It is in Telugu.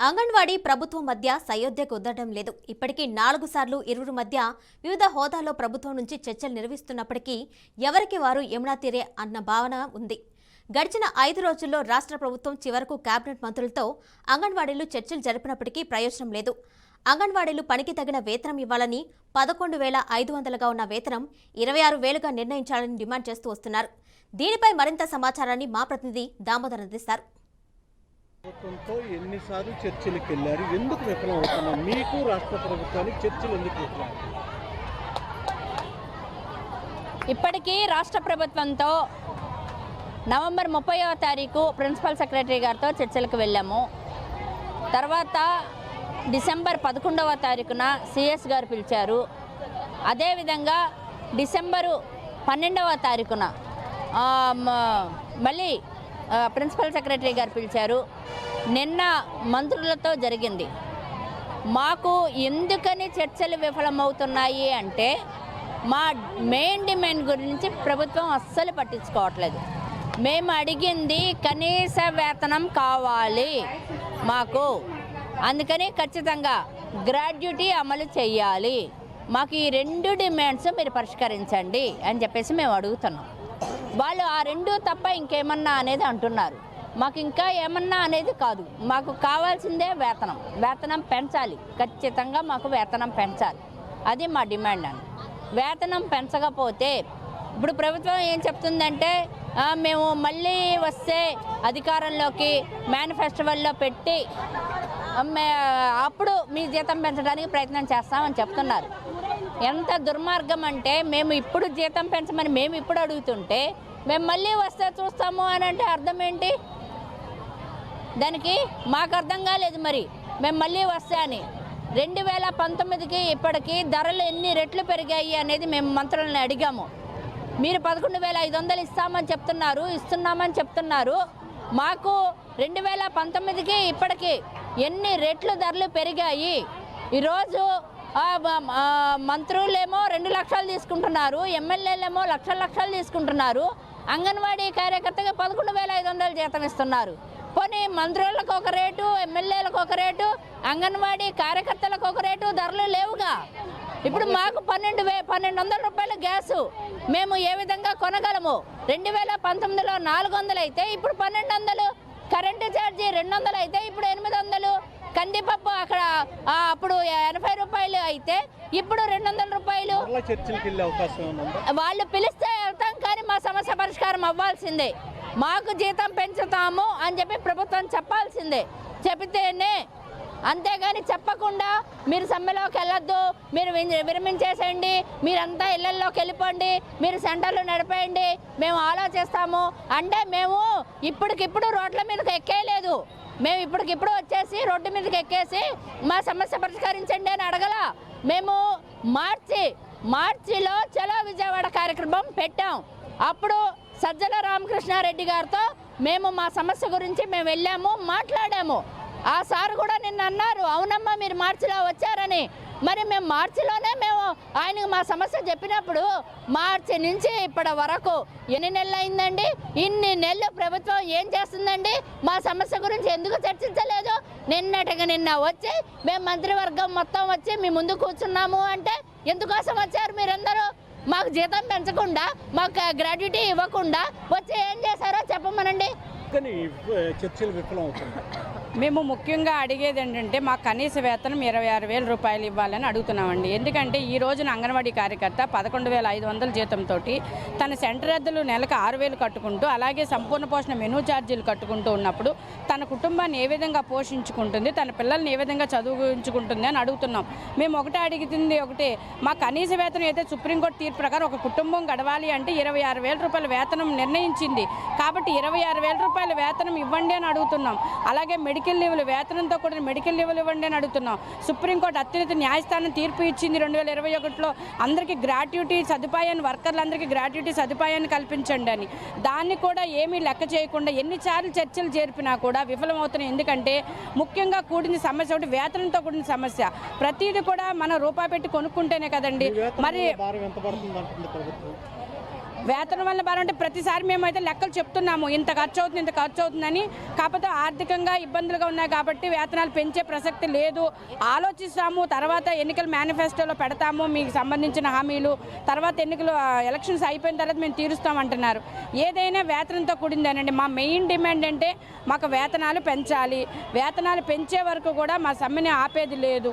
అంగన్వాడీ ప్రభుత్వం మధ్య సయోధ్య కుదరడం లేదు. ఇప్పటికీ 4 సార్లు ఇరువురు మధ్య వివిధ హోదాల్లో ప్రభుత్వం నుంచి చర్చలు నిర్వహిస్తున్నప్పటికీ ఎవరికి వారు యమునా తీరే అన్న భావన ఉంది. గడిచిన 5 రోజుల్లో రాష్ట్ర ప్రభుత్వం చివరకు కేబినెట్ మంత్రులతో అంగన్వాడీలు చర్చలు జరిపినప్పటికీ ప్రయోజనం లేదు. అంగన్వాడీలు పనికి తగిన వేతనం ఇవ్వాలని 11,500గా ఉన్న వేతనం 26,000గా నిర్ణయించాలని డిమాండ్ చేస్తూ వస్తున్నారు. దీనిపై మరింత సమాచారాన్ని మా ప్రతినిధి దామోదర్ అందిస్తారు. ప్రభుత్వంతో ఎన్నిసార్లు చర్చలకు వెళ్ళారు, ఎందుకు విఫలం అవుతున్నారు? మీకు రాష్ట్ర ప్రభుత్వానికి చర్చలు ఎందుకు విఫలం? ఇప్పటికీ రాష్ట్ర ప్రభుత్వంతో నవంబర్ 30వ తారీఖు ప్రిన్సిపల్ సెక్రటరీ గారితో చర్చలకు వెళ్ళాము. తర్వాత డిసెంబర్ 11వ తారీఖున సిఎస్ గారు పిలిచారు. అదేవిధంగా డిసెంబరు 12వ తారీఖున మళ్ళీ ప్రిన్సిపల్ సెక్రటరీ గారు పిలిచారు. నిన్న మంత్రులతో జరిగింది. మాకు ఎందుకని చర్చలు విఫలమవుతున్నాయి అంటే మా మెయిన్ డిమాండ్ గురించి ప్రభుత్వం అస్సలు పట్టించుకోవట్లేదు. మేము అడిగింది కనీస వేతనం కావాలి మాకు, అందుకని ఖచ్చితంగా గ్రాడ్యుటీ అమలు చేయాలి, మాకు ఈ 2 డిమాండ్స్ మీరు పరిష్కరించండి అని చెప్పేసి మేము అడుగుతున్నాం. వాళ్ళు ఆ 2 తప్ప ఇంకేమన్నా అనేది అంటున్నారు. మాకు ఇంకా ఏమన్నా అనేది కాదు, మాకు కావాల్సిందే వేతనం పెంచాలి, ఖచ్చితంగా మాకు వేతనం పెంచాలి, అది మా డిమాండ్ అండి. వేతనం పెంచకపోతే ఇప్పుడు ప్రభుత్వం ఏం చెప్తుందంటే మేము మళ్ళీ వస్తే అధికారంలోకి మేనిఫెస్టోలో పెట్టి అప్పుడు మీ జీతం పెంచడానికి ప్రయత్నం చేస్తామని చెప్తున్నారు. ఎంత దుర్మార్గం అంటే మేము ఇప్పుడు జీతం పెంచమని మేము ఇప్పుడు అడుగుతుంటే మేము మళ్ళీ వస్తే చూస్తాము అని అంటే అర్థం ఏంటి? దానికి మాకు అర్థం కాలేదు. మరి మేము మళ్ళీ వస్తే అని 2019కి ఇప్పటికీ ధరలు ఎన్ని రెట్లు పెరిగాయి అనేది మేము మంత్రులను అడిగాము. మీరు 11,500 ఇస్తున్నామని చెప్తున్నారు. మాకు 2019కి ఇప్పటికీ ఎన్ని రెట్లు ధరలు పెరిగాయి? ఈరోజు మంత్రులేమో 2 లక్షలు తీసుకుంటున్నారు, ఎమ్మెల్యేలేమో లక్షలు తీసుకుంటున్నారు. అంగన్వాడీ కార్యకర్తగా 11,500 జీతం ఇస్తున్నారు. పోనీ మంత్రులకు ఒక రేటు, ఎమ్మెల్యేలకు ఒక రేటు, అంగన్వాడీ కార్యకర్తలకు ఒక రేటు, ధరలు లేవుగా. ఇప్పుడు మాకు 1200 రూపాయల గ్యాసు మేము ఏ విధంగా కొనగలము? 2019లో 400 అయితే ఇప్పుడు 1200, కరెంటు ఛార్జీ 200 అయితే ఇప్పుడు 800, కందిపప్పు అక్కడ అప్పుడు 80 రూపాయలు అయితే ఇప్పుడు 200 రూపాయలు. వాళ్ళు పిలిస్తే వెళ్తాం, కానీ మా సమస్య పరిష్కారం అవ్వాల్సిందే. మాకు జీతం పెంచుతాము అని చెప్పి ప్రభుత్వం చెప్పాల్సిందే, చెబితేనే. అంతేగాని చెప్పకుండా మీరు సమ్మెలోకి వెళ్ళొద్దు, మీరు విరమించేసేయండి, మీరంతా ఇళ్లలోకి వెళ్ళిపోండి, మీరు సెంటర్లు నడిపేయండి, మేము ఆలోచిస్తాము అంటే మేము ఇప్పటికిప్పుడు రోడ్ల మీదకి ఎక్కేయలేదు. మేము ఇప్పటికిప్పుడు వచ్చేసి రోడ్డు మీదకి ఎక్కేసి మా సమస్య పరిష్కరించండి అని అడగల. మేము మార్చిలో చలో విజయవాడ కార్యక్రమం పెట్టాం. అప్పుడు సజ్జల రామకృష్ణారెడ్డి గారితో మేము మా సమస్య గురించి మేము వెళ్ళాము, మాట్లాడాము. ఆ సార్ కూడా నిన్న అన్నారు, అవునమ్మా మీరు మార్చిలో వచ్చారని. మరి మేము మార్చిలోనే ఆయనకు మా సమస్య చెప్పినప్పుడు మార్చి నుంచి ఇప్పటి వరకు ఎన్ని నెలలు అయిందండి? ఇన్ని నెలలు ప్రభుత్వం ఏం చేస్తుందండి? మా సమస్య గురించి ఎందుకు చర్చించలేదు? నిన్న వచ్చి మేము మంత్రివర్గం మొత్తం వచ్చి మీ ముందు కూర్చున్నాము అంటే ఎందుకోసం వచ్చారు మీరందరూ? మాకు జీతం పెంచకుండా, మాకు గ్రాడ్యుటీ ఇవ్వకుండా వచ్చి ఏం చేశారో చెప్పమనండి. చర్చలు విఫలం అవుతుంది. మేము ముఖ్యంగా అడిగేది ఏంటంటే మాకు కనీస వేతనం 26,000 రూపాయలు ఇవ్వాలని అడుగుతున్నామండి. ఎందుకంటే ఈ రోజున అంగన్వాడీ కార్యకర్త 11,500 జీతంతో తన సెంటర్ అద్దెలు నెలకు 6,000 కట్టుకుంటూ, అలాగే సంపూర్ణ పోషణ మెనూ ఛార్జీలు కట్టుకుంటూ ఉన్నప్పుడు తన కుటుంబాన్ని ఏ విధంగా పోషించుకుంటుంది, తన పిల్లల్ని ఏ విధంగా చదువుకుంటుంది అని అడుగుతున్నాం. మేము అడిగింది ఒకటే, మా కనీస వేతనం అయితే సుప్రీంకోర్టు తీర్పు ప్రకారం ఒక కుటుంబం గడవాలి అంటే 26,000 రూపాయల వేతనం నిర్ణయించింది. కాబట్టి 26,000 రూపాయల వేతనం ఇవ్వండి అని అడుగుతున్నాం. అలాగే మెడికల్ లీవులు, వేతనంతో కూడిన మెడికల్ లీవులు ఇవ్వండి అని అడుగుతున్నాం. సుప్రీంకోర్టు అత్యున్నత న్యాయస్థానం తీర్పు ఇచ్చింది 2021లో అందరికీ గ్రాట్యుటీ సదుపాయాన్ని, వర్కర్లందరికీ గ్రాట్యుటీ సదుపాయాన్ని కల్పించండి అని. దాన్ని కూడా ఏమీ లెక్క చేయకుండా ఎన్నిసార్లు చర్చలు జరిపినా కూడా విఫలమవుతున్నాయి. ఎందుకంటే ముఖ్యంగా కూడిన సమస్య ఒకటి, వేతనంతో కూడిన సమస్య. ప్రతిదీ కూడా మనం రూపాయి పెట్టి కొనుక్కుంటేనే కదండి. మరి వేతనం వల్ల భారం అంటే ప్రతిసారి మేమైతే లెక్కలు చెప్తున్నాము, ఇంత ఖర్చు అవుతుందని. కాకపోతే ఆర్థికంగా ఇబ్బందులుగా ఉన్నాయి కాబట్టి వేతనాలు పెంచే ప్రసక్తి లేదు. ఆలోచిస్తాము, తర్వాత ఎన్నికల మేనిఫెస్టోలో పెడతాము మీకు సంబంధించిన హామీలు, తర్వాత ఎలక్షన్స్ అయిపోయిన తర్వాత మేము తీరుస్తామంటున్నారు. ఏదైనా వేతనంతో కూడిందేనండి. మా మెయిన్ డిమాండ్ అంటే మాకు వేతనాలు పెంచాలి. వేతనాలు పెంచే వరకు కూడా మా సమ్మెని ఆపేది లేదు.